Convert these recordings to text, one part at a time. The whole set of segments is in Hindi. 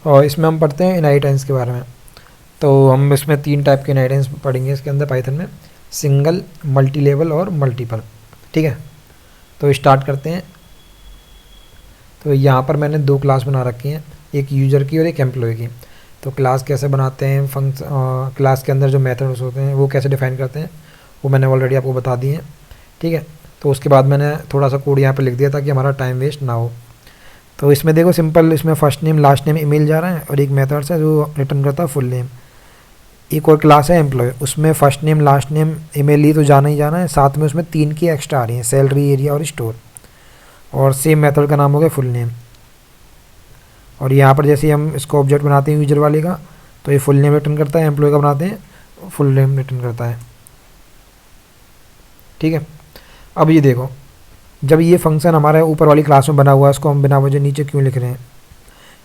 और इसमें हम पढ़ते हैं इनहेरिटेंस के बारे में। तो हम इसमें 3 टाइप के इनहेरिटेंस पढ़ेंगे इसके अंदर पाइथन में, सिंगल, मल्टी लेवल और मल्टीपल। ठीक है, तो स्टार्ट करते हैं। तो यहाँ पर मैंने 2 क्लास बना रखी हैं, एक यूज़र की और एक एम्प्लॉय की। तो क्लास कैसे बनाते हैं, क्लास के अंदर जो मेथड्स होते हैं वो कैसे डिफाइन करते हैं, वो मैंने ऑलरेडी आपको बता दिए हैं। ठीक है, तो उसके बाद मैंने थोड़ा सा कोड यहाँ पे लिख दिया ताकि हमारा टाइम वेस्ट ना हो। तो इसमें देखो सिंपल, इसमें first name last name email जा रहा है और एक मेथड्स है जो रिटर्न करता है फुल नेम। एक और क्लास है एम्प्लॉय, उसमें first name last name email ही तो जाना ही जाना है, साथ में उसमें 3 की एक्स्ट्रा आ रही हैं, सैलरी, एरिया और स्टोर। और सेम मेथड का नाम हो गया फुल नेम। और यहाँ पर जैसे हम इसको ऑब्जेक्ट बनाते हैं यूजर वाले का, तो ये फुल नेम रिटर्न करता है, एम्प्लॉय का बनाते हैं फुल नेम रिटर्न करता है। ठीक है, अब ये देखो, जब ये फंक्शन हमारे ऊपर वाली क्लास में बना हुआ है, इसको हम बिना वजह नीचे क्यों लिख रहे हैं?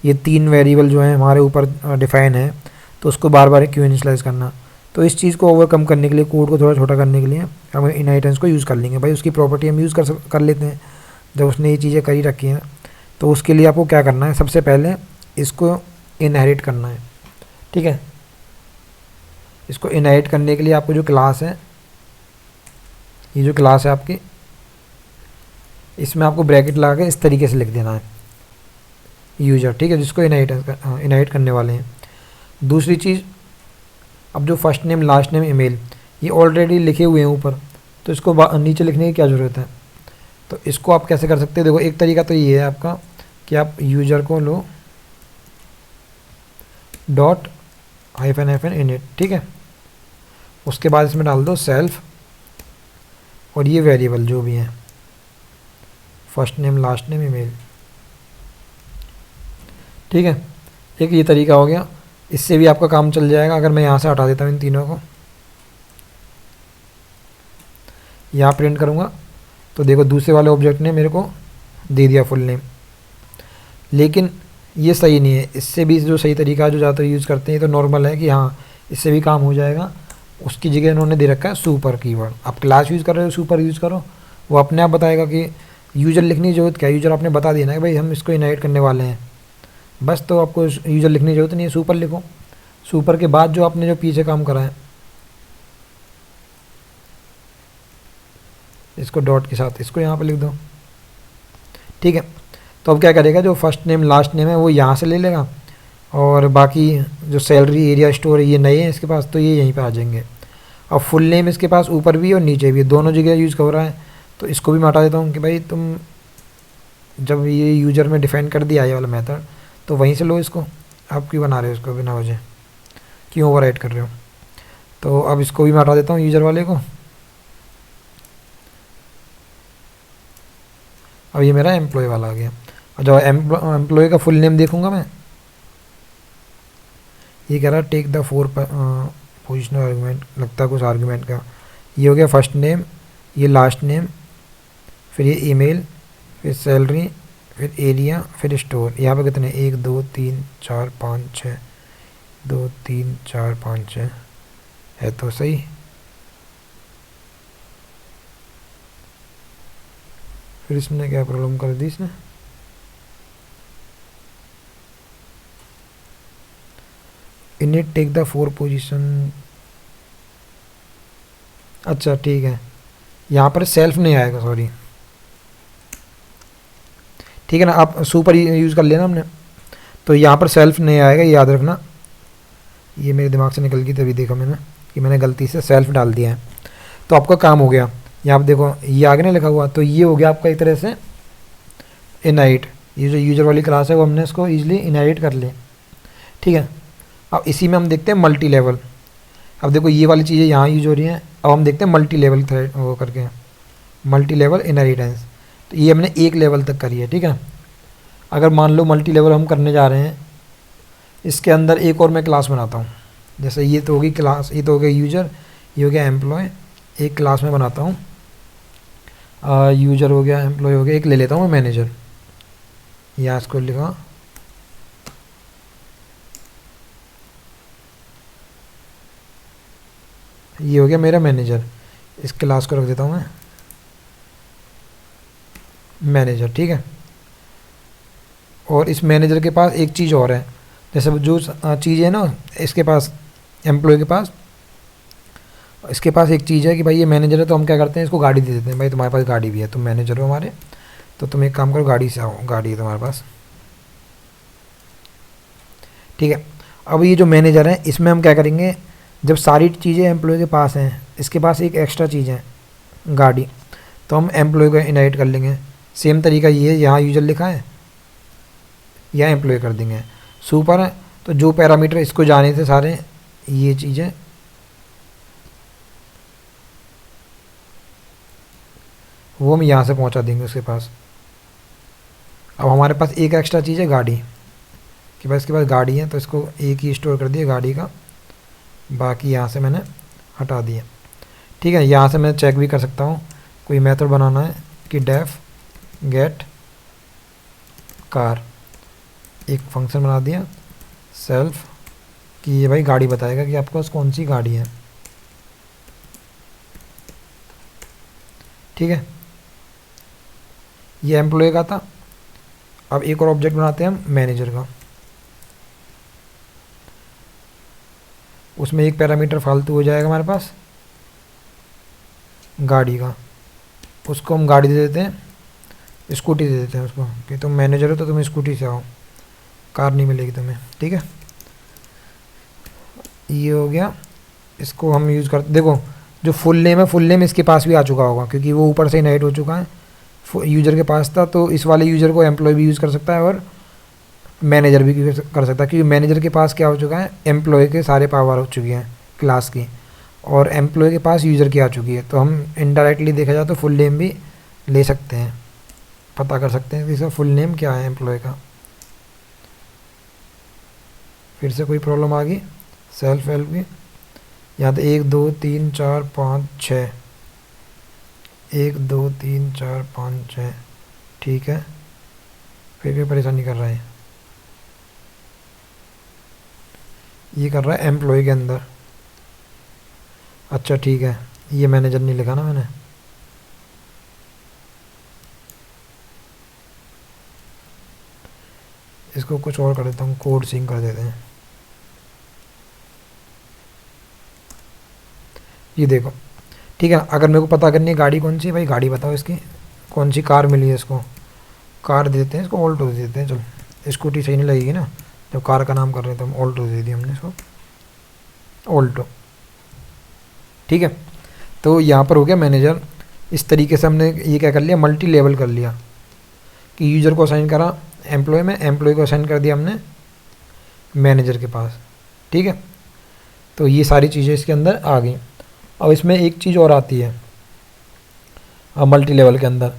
ये 3 वेरिएबल जो हैं हमारे ऊपर डिफाइन है, तो उसको बार बार क्यों इनिशियलाइज करना? तो इस चीज़ को ओवरकम करने के लिए, कोड को थोड़ा छोटा करने के लिए हम इनहेरिटेंस को यूज़ कर लेंगे। भाई उसकी प्रॉपर्टी हम यूज़ कर लेते हैं जब उसने ये चीज़ें करी रखी हैं। तो उसके लिए आपको क्या करना है, सबसे पहले इसको इनहेरिट करना है। ठीक है, इसको इनहेरिट करने के लिए आपको जो क्लास है, ये जो क्लास है आपकी, इसमें आपको ब्रैकेट लगा के इस तरीके से लिख देना है यूजर। ठीक है, जिसको इनहेरिट करने वाले हैं। दूसरी चीज़, अब जो first name last name email ये ऑलरेडी लिखे हुए हैं ऊपर, तो इसको नीचे लिखने की क्या ज़रूरत है? तो इसको आप कैसे कर सकते हैं? देखो, एक तरीका तो ये है आपका कि आप यूजर को लो डॉट हाइफन इनिट। ठीक है, उसके बाद इसमें डाल दो सेल्फ और ये वेरिएबल जो भी हैं, first name last name email. ठीक है, एक ये तरीका हो गया, इससे भी आपका काम चल जाएगा। अगर मैं यहाँ से हटा देता हूँ इन तीनों को, यहाँ प्रिंट करूँगा, तो देखो दूसरे वाले ऑब्जेक्ट ने मेरे को दे दिया फुल नेम। लेकिन ये सही नहीं है, इससे भी जो सही तरीका है जो ज़्यादातर यूज़ करते हैं, ये तो नॉर्मल है कि हाँ इससे भी काम हो जाएगा। उसकी जगह इन्होंने दे रखा है सुपर कीवर्ड। आप क्लास यूज़ कर रहे हो, सुपर यूज़ करो, वो अपने आप बताएगा कि यूज़र लिखने की ज़रूरत क्या है। यूज़र आपने बता दिया ना कि भाई हम इसको इनहेरिट करने वाले हैं, बस, तो आपको यूज़र लिखने की ज़रूरत नहीं है, सुपर लिखो। सुपर के बाद जो आपने जो पीछे काम करा है, इसको डॉट के साथ इसको यहाँ पे लिख दो। ठीक है, तो अब क्या करेगा, जो फर्स्ट नेम लास्ट नेम है वो यहाँ से ले लेगा, और बाकी जो सैलरी, एरिया, स्टोर ये नए हैं इसके पास, तो ये यहीं पे आ जाएंगे। और फुल नेम इसके पास ऊपर भी और नीचे भी, दोनों जगह यूज़ हो रहा है। तो इसको भी मैं हटा देता हूँ कि भाई तुम जब ये यूज़र में डिफाइन कर दिया ये वाला मेथड, तो वहीं से लो इसको, आप क्यों बना रहे हो इसको बिना वजह, क्यों ओवरराइट कर रहे हो? तो अब इसको भी मैं हटा देता हूँ यूज़र वाले को। अब ये मेरा एम्प्लॉय वाला आ गया। और जब एम्प्लॉय का फुल नेम देखूंगा मैं, ये कह रहा टेक द 4 पोजिशनल आर्गूमेंट, लगता है कुछ आर्गूमेंट का। ये हो गया फर्स्ट नेम, ये लास्ट नेम, फिर ये ईमेल, फिर सैलरी, फिर एरिया, फिर स्टोर। यहाँ पे कितने, 1 2 3 4 5 6, 2 3 4 5 6 है तो सही। फिर इसने क्या प्रॉब्लम कर दी इसने, इनिट टेक द 4 पोजीशन। अच्छा ठीक है, यहाँ पर सेल्फ नहीं आएगा, सॉरी। ठीक है ना, आप सुपर यूज़ कर लेना हमने, तो यहाँ पर सेल्फ नहीं आएगा, ये याद रखना। ये मेरे दिमाग से निकल गई, तभी देखा मैंने कि मैंने गलती से सेल्फ डाल दिया है। तो आपका काम हो गया। यहाँ पर देखो ये आगे नहीं लिखा हुआ, तो ये हो गया आपका एक तरह से इनहेरिट। ये जो यूज़र वाली क्लास है वो हमने इसको ईजिली इनहेरिट कर लिया। ठीक है, अब इसी में हम देखते हैं मल्टी लेवल। अब देखो ये वाली चीज़ें यहाँ यूज हो रही हैं, अब हम देखते हैं मल्टी लेवल थ्रेड वो करके, मल्टी लेवल इनहेरिटेंस। तो ये हमने एक लेवल तक करी है। ठीक है, अगर मान लो मल्टी लेवल हम करने जा रहे हैं, इसके अंदर एक और मैं क्लास बनाता हूँ। जैसे ये तो होगी क्लास, ये तो हो गया यूजर, ये हो गया एम्प्लॉय। एक क्लास में बनाता हूँ, यूजर हो गया, एम्प्लॉय हो गया, एक ले लेता हूँ मैं मैनेजर। यहाँ इसको लिखा, ये हो गया मेरा मैनेजर। इस क्लास को रख देता हूँ मैं मैनेजर। ठीक है, और इस मैनेजर के पास एक चीज़ और है, जैसे जो चीज़ है ना इसके पास, एम्प्लॉय के पास, इसके पास एक चीज़ है कि भाई ये मैनेजर है, तो हम क्या करते हैं इसको गाड़ी दे देते हैं, भाई तुम्हारे पास गाड़ी भी है, तुम मैनेजर हो हमारे, तो तुम एक काम करो गाड़ी से आओ, गाड़ी है तुम्हारे पास, ठीक है। अब ये जो मैनेजर है इसमें हम क्या करेंगे, जब सारी चीज़ें एम्प्लॉय के पास हैं, इसके पास एक एक्स्ट्रा चीज़ है गाड़ी, तो हम एम्प्लॉय को इनवाइट कर लेंगे। सेम तरीका ये है, यहाँ यूजर लिखा है, यहाँ एम्प्लॉय कर देंगे। सुपर है तो जो पैरामीटर इसको जाने थे सारे, ये चीज़ें वो हम यहाँ से पहुँचा देंगे उसके पास। अब हमारे पास एक एक्स्ट्रा चीज़ है गाड़ी, कि भाई इसके पास गाड़ी है, तो इसको एक ही स्टोर कर दिया गाड़ी का, बाकी यहाँ से मैंने हटा दिया, ठीक है। यहाँ से मैं चेक भी कर सकता हूँ, कोई मेथड बनाना है कि डेफ गेट कार, एक फंक्शन बना दिया सेल्फ, कि ये भाई गाड़ी बताएगा कि आपके पास कौन सी गाड़ी है, ठीक है। ये एम्प्लॉय का था। अब एक और ऑब्जेक्ट बनाते हैं हम मैनेजर का, उसमें एक पैरामीटर फालतू हो जाएगा हमारे पास गाड़ी का, उसको हम गाड़ी दे देते हैं, स्कूटी दे देते हैं उसको, कि तुम मैनेजर हो तो तुम स्कूटी से आओ, कार नहीं मिलेगी तुम्हें, ठीक है। ये हो गया, इसको हम यूज़ करते, देखो जो फुल नेम है, फुल नेम इसके पास भी आ चुका होगा क्योंकि वो ऊपर से ही नाइट हो चुका है, यूज़र के पास था, तो इस वाले यूज़र को एम्प्लॉय भी यूज़ कर सकता है और मैनेजर भी कर सकता है, क्योंकि मैनेजर के पास क्या हो चुका है, एम्प्लॉय के सारे पावर हो चुकी हैं क्लास की, और एम्प्लॉय के पास यूज़र की आ चुकी है, तो हम इनडायरेक्टली देखा जाए तो फुल नेम भी ले सकते हैं, पता कर सकते हैं कि इसका फुल नेम क्या है एम्प्लॉय का। फिर से कोई प्रॉब्लम आ गई, सेल्फ हेल्प की, यहाँ तो 1 2 3 4 5 6, 1 2 3 4 5 6, ठीक है। फिर कोई परेशानी कर रहा है, ये कर रहा है एम्प्लॉय के अंदर, अच्छा ठीक है, ये मैनेजर नहीं लिखा ना मैंने, इसको कुछ और कर देता हूँ, कोड सिंक कर देते हैं। ये देखो, ठीक है। अगर मेरे को पता करनी है गाड़ी कौन सी है, भाई गाड़ी बताओ इसकी कौन सी कार मिली है, इसको कार देते हैं, इसको ऑल्टो दे देते हैं, चलो स्कूटी सही नहीं लगेगी ना, जब कार का नाम कर रहे हैं तो हम ऑल्टो दे दिया हमने इसको, ऑल्टो, ठीक है। तो यहाँ पर हो गया मैनेजर। इस तरीके से हमने ये क्या कर लिया, मल्टी लेवल कर लिया, कि यूज़र को असाइन करा एम्प्लॉय में, एम्प्लॉय को असाइन कर दिया हमने मैनेजर के पास, ठीक है। तो ये सारी चीज़ें इसके अंदर आ गई। अब इसमें एक चीज़ और आती है अब मल्टी लेवल के अंदर,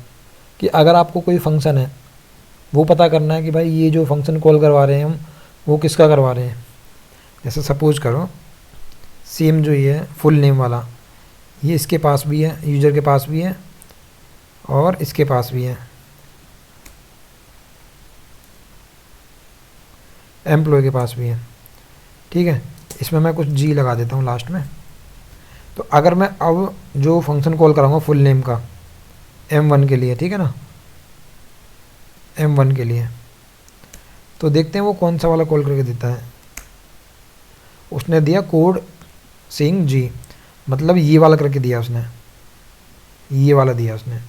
कि अगर आपको कोई फंक्शन है वो पता करना है कि भाई ये जो फंक्शन कॉल करवा रहे हैं हम, वो किसका करवा रहे हैं। जैसे सपोज करो सेम जो ये है फुल नेम वाला, ये इसके पास भी है, यूज़र के पास भी है और इसके पास भी है, एम्प्लॉय के पास भी है, ठीक है। इसमें मैं कुछ जी लगा देता हूँ लास्ट में। तो अगर मैं अब जो फंक्शन कॉल कराऊंगा फुल नेम का M1 के लिए, ठीक है ना, M1 के लिए, तो देखते हैं वो कौन सा वाला कॉल करके देता है। उसने दिया कोड सिंग जी, मतलब ये वाला करके दिया उसने, ये वाला दिया उसने,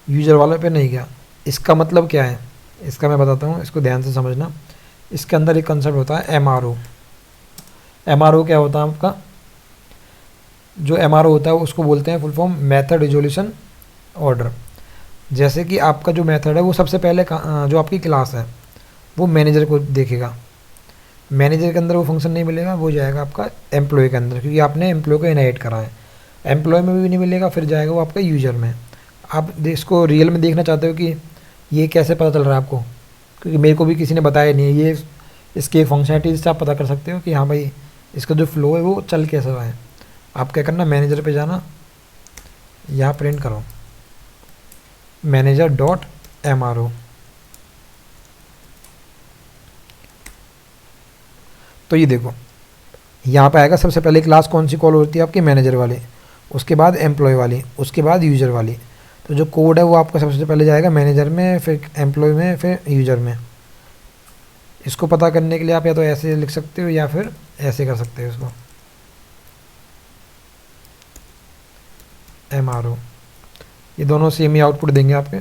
यूज़र वाले पे नहीं गया। इसका मतलब क्या है, इसका मैं बताता हूँ, इसको ध्यान से समझना। इसके अंदर एक कंसेप्ट होता है MRO। MRO क्या होता है आपका, जो MRO होता है उसको बोलते हैं full form method resolution order. जैसे कि आपका जो मेथड है वो सबसे पहले जो आपकी क्लास है वो मैनेजर को देखेगा, मैनेजर के अंदर वो फंक्शन नहीं मिलेगा, वो जाएगा आपका एम्प्लॉय के अंदर, क्योंकि आपने एम्प्लॉय को इनवाइट करा है। एम्प्लॉय में भी नहीं मिलेगा, फिर जाएगा वो आपका यूज़र में। आप इसको रियल में देखना चाहते हो कि ये कैसे पता चल रहा है आपको, क्योंकि मेरे को भी किसी ने बताया नहीं है। ये इसके फंक्शनलिटीज से आप पता कर सकते हो कि हाँ भाई इसका जो फ्लो है वो चल कैसा रहा है। आप क्या करना, मैनेजर पे जाना, यहाँ प्रिंट करो मैनेजर डॉट MRO। तो ये देखो यहाँ पे आएगा, सबसे पहले क्लास कौन सी कॉल होती है आपकी, मैनेजर वाली, उसके बाद एम्प्लॉय वाली, उसके बाद यूज़र वाली। तो जो कोड है वो आपका सबसे पहले जाएगा मैनेजर में, फिर एम्प्लॉय में, फिर यूज़र में। इसको पता करने के लिए आप या तो ऐसे लिख सकते हो या फिर ऐसे कर सकते हो इसको, MRO। ये दोनों सेम ही आउटपुट देंगे आपके,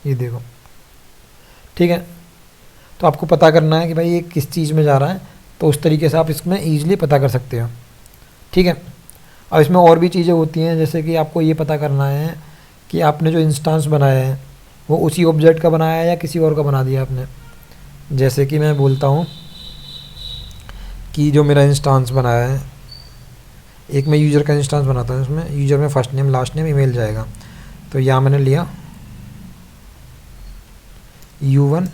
ये देखो, ठीक है। तो आपको पता करना है कि भाई ये किस चीज़ में जा रहा है, तो उस तरीके से आप इसमें ईजिली पता कर सकते हो, ठीक है। अब इसमें और भी चीज़ें होती हैं, जैसे कि आपको ये पता करना है कि आपने जो इंस्टेंस बनाया है वो उसी ऑब्जेक्ट का बनाया है या किसी और का बना दिया आपने। जैसे कि मैं बोलता हूँ कि जो मेरा इंस्टेंस बनाया है, एक मैं यूज़र का इंस्टेंस बनाता हूँ, इसमें यूज़र में first name last name email जाएगा। तो यहाँ मैंने लिया U1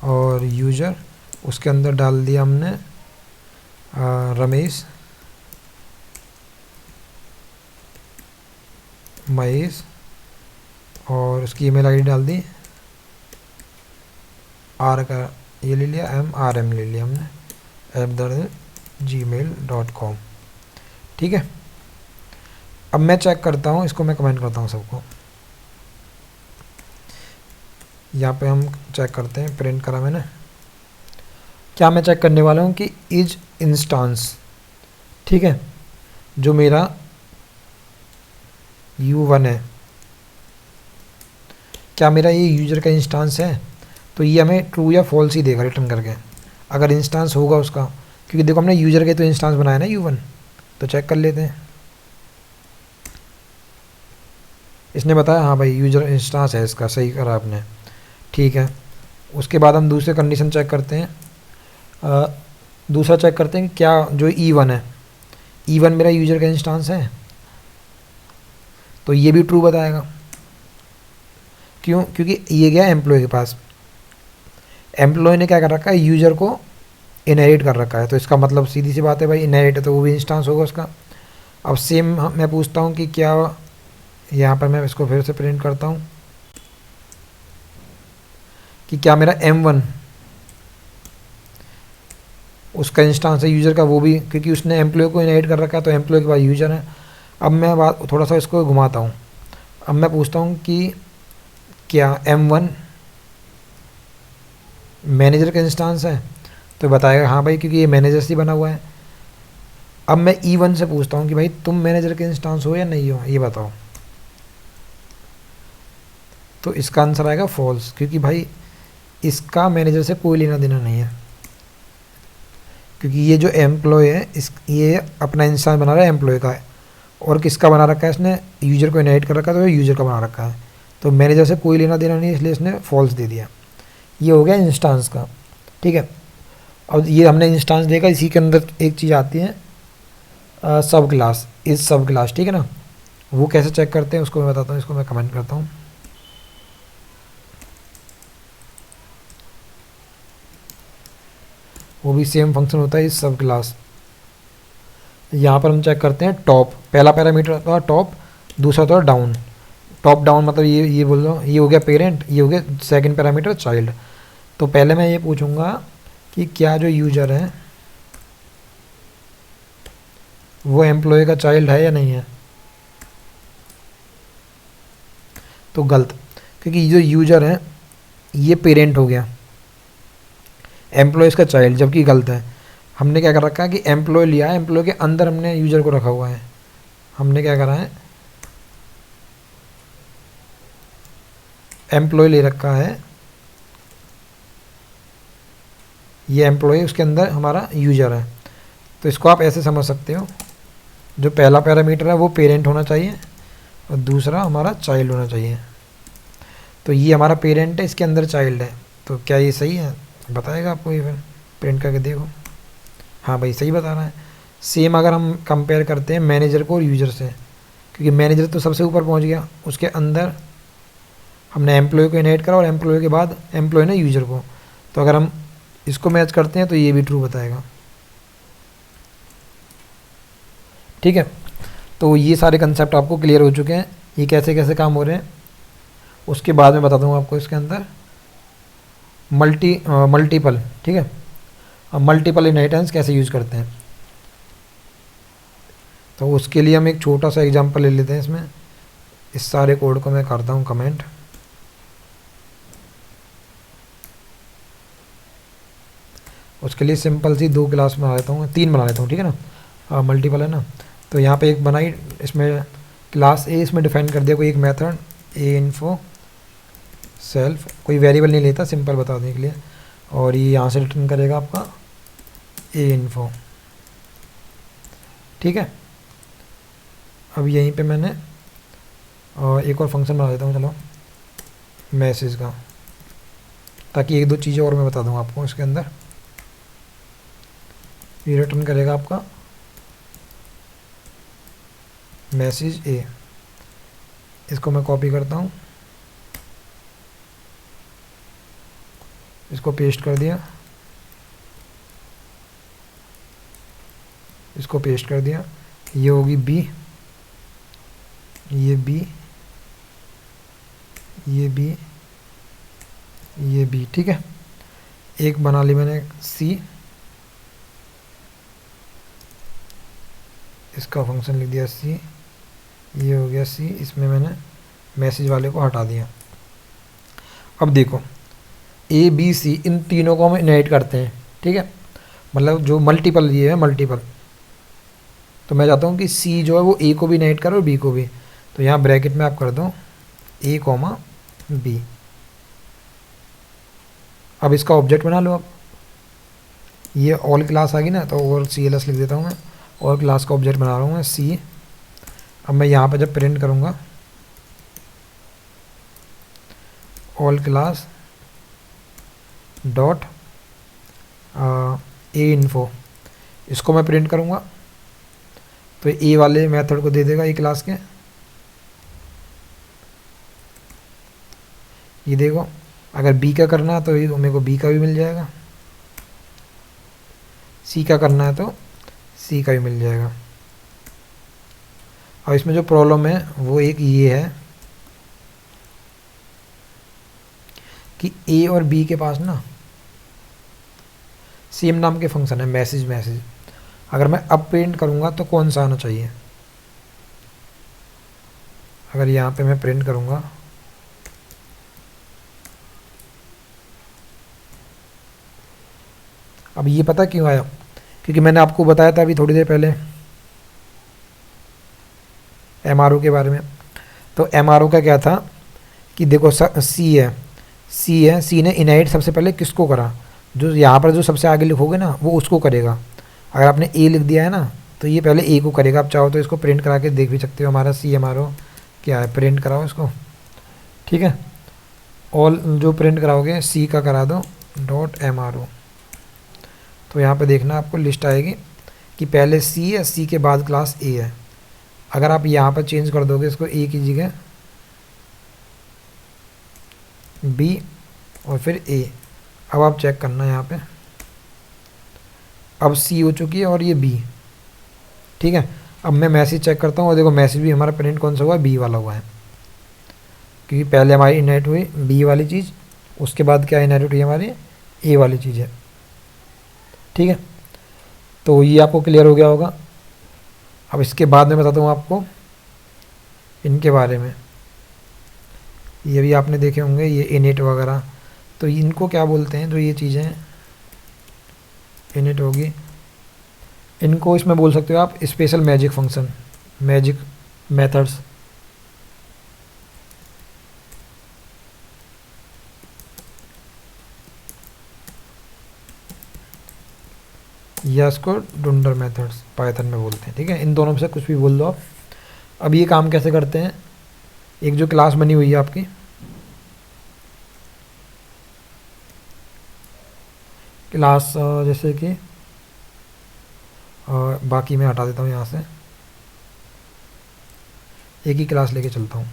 और यूज़र, उसके अंदर डाल दिया हमने रमेश, महेश, और उसकी ईमेल आईडी डाल दी आर का, ये ले लिया MRM ले लिया हमने @gmail.com, ठीक है। अब मैं चेक करता हूँ इसको, मैं कमेंट करता हूँ सबको। यहाँ पे हम चेक करते हैं, प्रिंट करा मैंने। क्या मैं चेक करने वाला हूँ कि इज इंस्टेंस, ठीक है, जो मेरा U1 है, क्या मेरा ये यूज़र का इंस्टेंस है? तो ये हमें ट्रू या फॉल्स ही देगा रिटर्न करके, अगर इंस्टेंस होगा उसका, क्योंकि देखो हमने यूज़र के तो इंस्टेंस बनाया ना U1। तो चेक कर लेते हैं, इसने बताया हाँ भाई यूज़र इंस्टेंस है इसका, सही करा आपने, ठीक है। उसके बाद हम दूसरे कंडीशन चेक करते हैं, दूसरा चेक करते हैं कि क्या जो E1 है, E1 मेरा यूज़र का इंस्टेंस है, तो ये भी ट्रू बताएगा। क्यों? क्योंकि ये गया एम्प्लॉय के पास, एम्प्लॉय ने क्या कर रखा है, यूज़र को इनहेरिट कर रखा है, तो इसका मतलब सीधी सी बात है भाई इनहेरिट है, तो वो भी इंस्टेंस होगा उसका। अब सेम मैं पूछता हूँ कि क्या, यहाँ पर मैं इसको फिर से प्रिंट करता हूँ कि क्या मेरा M1 उसका इंस्टेंस है यूज़र का, वो भी, क्योंकि उसने एम्प्लॉय को इनहेरिट कर रखा है, तो एम्प्लॉय के पास यूज़र है। अब मैं बात थोड़ा सा इसको घुमाता हूँ, अब मैं पूछता हूँ कि क्या M1 मैनेजर का इंस्टेंस है, तो बताएगा हाँ भाई, क्योंकि ये मैनेजर से बना हुआ है। अब मैं E1 से पूछता हूँ कि भाई तुम मैनेजर के इंस्टेंस हो या नहीं हो, ये बताओ। तो इसका आंसर आएगा फॉल्स, क्योंकि भाई इसका मैनेजर से कोई लेना देना नहीं है, क्योंकि ये जो एम्प्लॉय है ये अपना इंस्टेंस बना रहा है एम्प्लॉय का है, और किसका बना रखा है इसने, यूज़र को इनहेरिट कर रखा है, तो यूज़र का बना रखा है, तो मैनेजर से कोई लेना देना नहीं, इसलिए इसने फॉल्स दे दिया। ये हो गया इंस्टेंस का, ठीक है। अब ये हमने इंस्टेंस देखा, इसी के अंदर एक चीज़ आती है सब क्लास, इज सब क्लास, ठीक है ना। वो कैसे चेक करते हैं उसको मैं बताता हूँ, इसको मैं कमेंट करता हूँ। वो भी सेम फंक्शन होता है इज सब क्लास। यहाँ पर हम चेक करते हैं टॉप, पहला पैरामीटर होता है टॉप, दूसरा होता है डाउन। टॉप डाउन मतलब ये बोल लो, ये हो गया पेरेंट, ये हो गया सेकंड पैरामीटर चाइल्ड। तो पहले मैं ये पूछूंगा कि क्या जो यूज़र है वो एम्प्लॉय का चाइल्ड है या नहीं है, तो गलत, क्योंकि जो यूज़र है ये पेरेंट हो गया, एम्प्लॉय इसका चाइल्ड, जबकि गलत है। हमने क्या कर रखा है कि एम्प्लॉय लिया है, एम्प्लॉय के अंदर हमने यूज़र को रखा हुआ है। हमने क्या करा है, एम्प्लॉय ले रखा है, ये एम्प्लॉय, उसके अंदर हमारा यूज़र है। तो इसको आप ऐसे समझ सकते हो, जो पहला पैरामीटर है वो पेरेंट होना चाहिए और दूसरा हमारा चाइल्ड होना चाहिए। तो ये हमारा पेरेंट है, इसके अंदर चाइल्ड है, तो क्या ये सही है, बताएगा आपको ये, फिर प्रिंट करके देखो। हाँ भाई सही बता रहा है। सेम अगर हम कंपेयर करते हैं मैनेजर को और यूज़र से, क्योंकि मैनेजर तो सबसे ऊपर पहुंच गया, उसके अंदर हमने एम्प्लॉय को इनहेरिट करा और एम्प्लॉय के बाद एम्प्लॉय ने यूज़र को, तो अगर हम इसको मैच करते हैं तो ये भी ट्रू बताएगा, ठीक है। तो ये सारे कंसेप्ट आपको क्लियर हो चुके हैं, ये कैसे कैसे काम हो रहे हैं। उसके बाद में बता दूँगा आपको इसके अंदर मल्टीपल, ठीक है, अब मल्टीपल इनहेरिटेंस कैसे यूज़ करते हैं। तो उसके लिए हम एक छोटा सा एग्जांपल ले लेते हैं इसमें। इस सारे कोड को मैं करता हूँ कमेंट। उसके लिए सिंपल सी 2 क्लास बना लेता हूँ, 3 बना लेता हूँ, ठीक है ना, मल्टीपल है ना। तो यहाँ पे एक बनाई, इसमें क्लास ए इसमें डिफाइन कर दिया कोई एक मेथड ए इन्फो सेल्फ, कोई वेरिएबल नहीं लेता, सिंपल बता देने के लिए। और ये यहाँ से रिटर्न करेगा आपका ए इन्फो, ठीक है। अब यहीं पे मैंने एक और फंक्शन बना देता हूँ, चलो मैसेज का, ताकि एक दो चीज़ें और मैं बता दूँ आपको इसके अंदर। ये रिटर्न करेगा आपका मैसेज ए, इसको मैं कॉपी करता हूँ, इसको पेस्ट कर दिया, इसको पेस्ट कर दिया, ये होगी बी, ये बी, ये बी, ये बी, ठीक है। एक बना ली मैंने सी, इसका फंक्शन लिख दिया सी, ये हो गया सी, इसमें मैंने मैसेज वाले को हटा दिया। अब देखो ए बी सी इन तीनों को हम इनहेरिट करते हैं, ठीक है, मतलब जो मल्टीपल ये है मल्टीपल, तो मैं चाहता हूँ कि सी जो है वो ए को भी इनहेरिट करे और बी को भी। तो यहाँ ब्रैकेट में आप कर दो ए कॉमा बी। अब इसका ऑब्जेक्ट बना लो। अब ये ऑल क्लास आ गई ना, तो और सी एल एस लिख देता हूँ मैं, और क्लास का ऑब्जेक्ट बना रहा हूँ मैं सी। अब मैं यहाँ पर जब प्रिंट करूँगा all class dot A info, इसको मैं प्रिंट करूँगा तो ए वाले मेथड को दे देगा ए क्लास के। ये देखो, अगर बी का करना है तो ये मेरे को बी का भी मिल जाएगा, सी का करना है तो सी का भी मिल जाएगा। और इसमें जो प्रॉब्लम है वो एक ये है कि ए और बी के पास ना सेम नाम के फंक्शन है मैसेज मैसेज। अगर मैं अब प्रिंट करूँगा तो कौन सा आना चाहिए? अगर यहाँ पे मैं प्रिंट करूँगा अब ये पता क्यों आया? क्योंकि मैंने आपको बताया था अभी थोड़ी देर पहले एमआरओ के बारे में। तो एमआरओ का क्या था कि देखो सी है, सी ने इनहेरिट सबसे पहले किसको करा? जो यहाँ पर जो सबसे आगे लिखोगे ना वो उसको करेगा। अगर आपने ए लिख दिया है ना तो ये पहले ए को करेगा। आप चाहो तो इसको प्रिंट करा के देख भी सकते हो, हमारा सी एमआरओ क्या है, प्रिंट कराओ इसको, ठीक है। ऑल जो प्रिंट कराओगे सी का करा दो डॉट एमआरओ, तो यहाँ पे देखना आपको लिस्ट आएगी कि पहले सी है, सी के बाद क्लास ए है। अगर आप यहाँ पर चेंज कर दोगे इसको ए की जगह बी और फिर ए, अब आप चेक करना यहाँ पे, अब सी हो चुकी है और ये बी, ठीक है। अब मैं मैसेज चेक करता हूँ और देखो मैसेज भी हमारा प्रिंट कौन सा हुआ है, बी वाला हुआ है, क्योंकि पहले हमारी इनहेरिट हुई बी वाली चीज़, उसके बाद क्या इनहेरिट हुई हमारी ए वाली चीज़ है, ठीक है। तो ये आपको क्लियर हो गया होगा। अब इसके बाद मैं बताता हूँ आपको इनके बारे में। ये भी आपने देखे होंगे ये इनिट वगैरह, तो इनको क्या बोलते हैं जो ये चीज़ें इनिट होगी, इनको इसमें बोल सकते हो आप special magic function, magic methods. या इसको डुंडर मेथड्स पाइथन में बोलते हैं, ठीक है। इन दोनों में से कुछ भी बोल दो आप। अब ये काम कैसे करते हैं, एक जो क्लास बनी हुई है आपकी, क्लास जैसे कि बाकी मैं हटा देता हूँ यहाँ से, एक ही क्लास लेके चलता हूँ।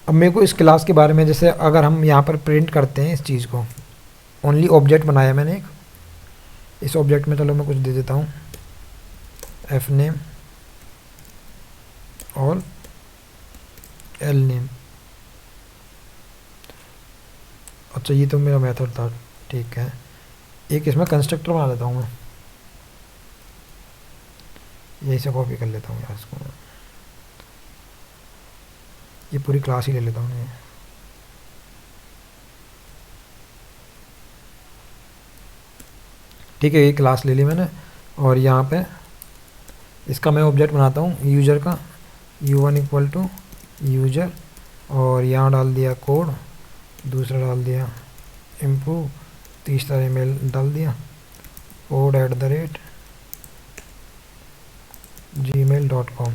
अब मेरे को इस क्लास के बारे में, जैसे अगर हम यहाँ पर प्रिंट करते हैं इस चीज़ को, ओनली ऑब्जेक्ट बनाया मैंने एक, इस ऑब्जेक्ट में चलो मैं कुछ दे देता हूँ, एफ नेम और एल नेम। अच्छा ये तो मेरा मेथड था, ठीक है। एक इसमें कंस्ट्रक्टर बना लेता हूँ मैं, यही से कॉपी कर लेता हूँ यार इसको, ये पूरी क्लास ही ले लेता हूँ। ठीक है, ये क्लास ले ली मैंने, और यहाँ पे इसका मैं ऑब्जेक्ट बनाता हूँ यूज़र का, u1 इक्वल टू यूज़र, और यहाँ डाल दिया कोड, दूसरा डाल दिया इम्प्रूव, तीसरा ईमेल डाल दिया code@gmail.com।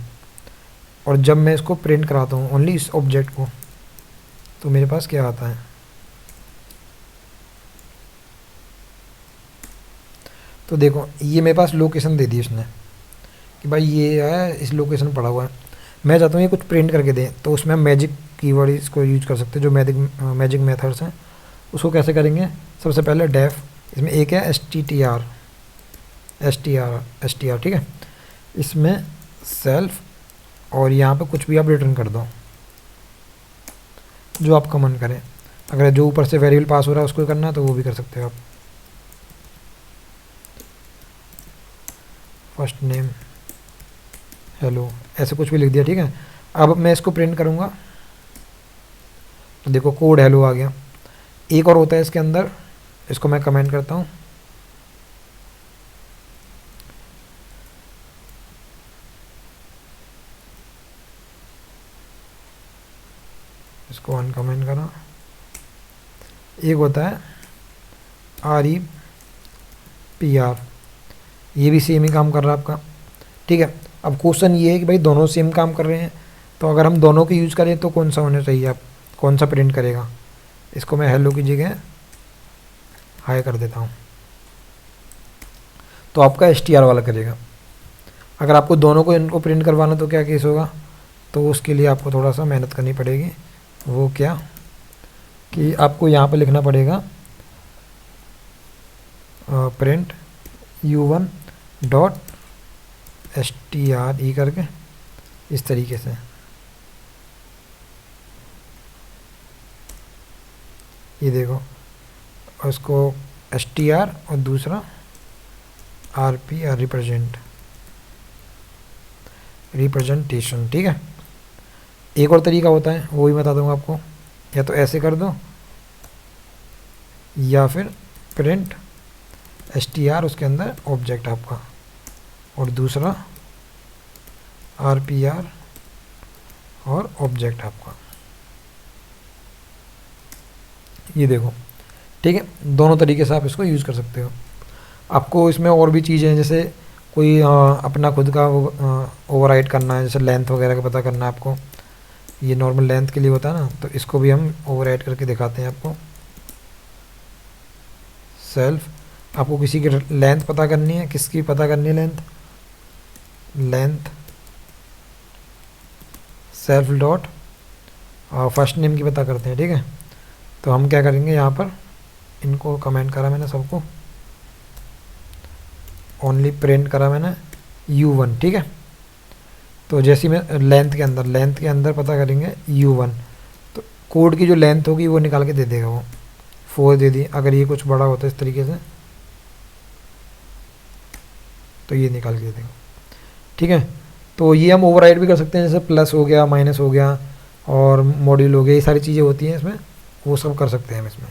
और जब मैं इसको प्रिंट कराता हूँ ओनली इस ऑब्जेक्ट को, तो मेरे पास क्या आता है, तो देखो ये मेरे पास लोकेशन दे दी उसने कि भाई ये है, इस लोकेशन पड़ा हुआ है। मैं चाहता हूँ ये कुछ प्रिंट करके दें, तो उसमें हम मैजिक कीवर्ड इसको यूज कर सकते हैं, जो मैजिक मेथड्स हैं। उसको कैसे करेंगे, सबसे पहले डेफ, इसमें एक है एस टी आर, ठीक है, इसमें सेल्फ, और यहाँ पे कुछ भी आप रिटर्न कर दो जो आपका मन करे। अगर जो ऊपर से वेरिएबल पास हो रहा है उसको करना है तो वो भी कर सकते हो आप। फर्स्ट नेम हेलो, ऐसे कुछ भी लिख दिया, ठीक है। अब मैं इसको प्रिंट करूँगा तो देखो कोड हेलो आ गया। एक और होता है इसके अंदर, इसको मैं कमेंट करता हूँ, इसको अनकमेंट करा। एक होता है REPR, ये भी सेम ही काम कर रहा है आपका, ठीक है। अब क्वेश्चन ये है कि भाई दोनों सेम काम कर रहे हैं, तो अगर हम दोनों को यूज़ करें तो कौन सा होना चाहिए, आप कौन सा प्रिंट करेगा। इसको मैं हेलो की जगह हाई कर देता हूँ, तो आपका STR वाला करेगा। अगर आपको दोनों को इनको प्रिंट करवाना तो क्या केस होगा, तो उसके लिए आपको थोड़ा सा मेहनत करनी पड़ेगी। वो क्या कि आपको यहाँ पे लिखना पड़ेगा प्रिंट u1 डॉट STR करके, इस तरीके से। ये देखो, और इसको STR और दूसरा RPR रिप्रेजेंटेशन, ठीक है। एक और तरीका होता है, वो भी बता दूंगा आपको, या तो ऐसे कर दो, या फिर प्रिंट STR उसके अंदर ऑब्जेक्ट आपका, और दूसरा RPR और ऑब्जेक्ट आपका। ये देखो, ठीक है, दोनों तरीके से आप इसको यूज़ कर सकते हो। आपको इसमें और भी चीज़ें हैं, जैसे कोई अपना खुद का ओवरराइट करना है, जैसे लेंथ वगैरह का पता करना है आपको, ये नॉर्मल लेंथ के लिए होता है ना, तो इसको भी हम ओवरराइट करके दिखाते हैं आपको। सेल्फ, आपको किसी की लेंथ पता करनी है, किसकी पता करनी है length self dot first name की पता करते हैं, ठीक है। तो हम क्या करेंगे, यहाँ पर इनको कमेंट करा मैंने सबको, ओनली प्रिंट करा मैंने u1, ठीक है। तो जैसे मैं लेंथ के अंदर पता करेंगे u1, तो कोड की जो लेंथ होगी वो निकाल के दे देगा वो, 4 दे दी। अगर ये कुछ बड़ा होता है इस तरीके से तो ये निकाल के दे देगा, ठीक है। तो ये हम ओवरराइड भी कर सकते हैं, जैसे प्लस हो गया, माइनस हो गया, और मॉड्यूल हो गया, ये सारी चीज़ें होती हैं इसमें, वो सब कर सकते हैं हम इसमें।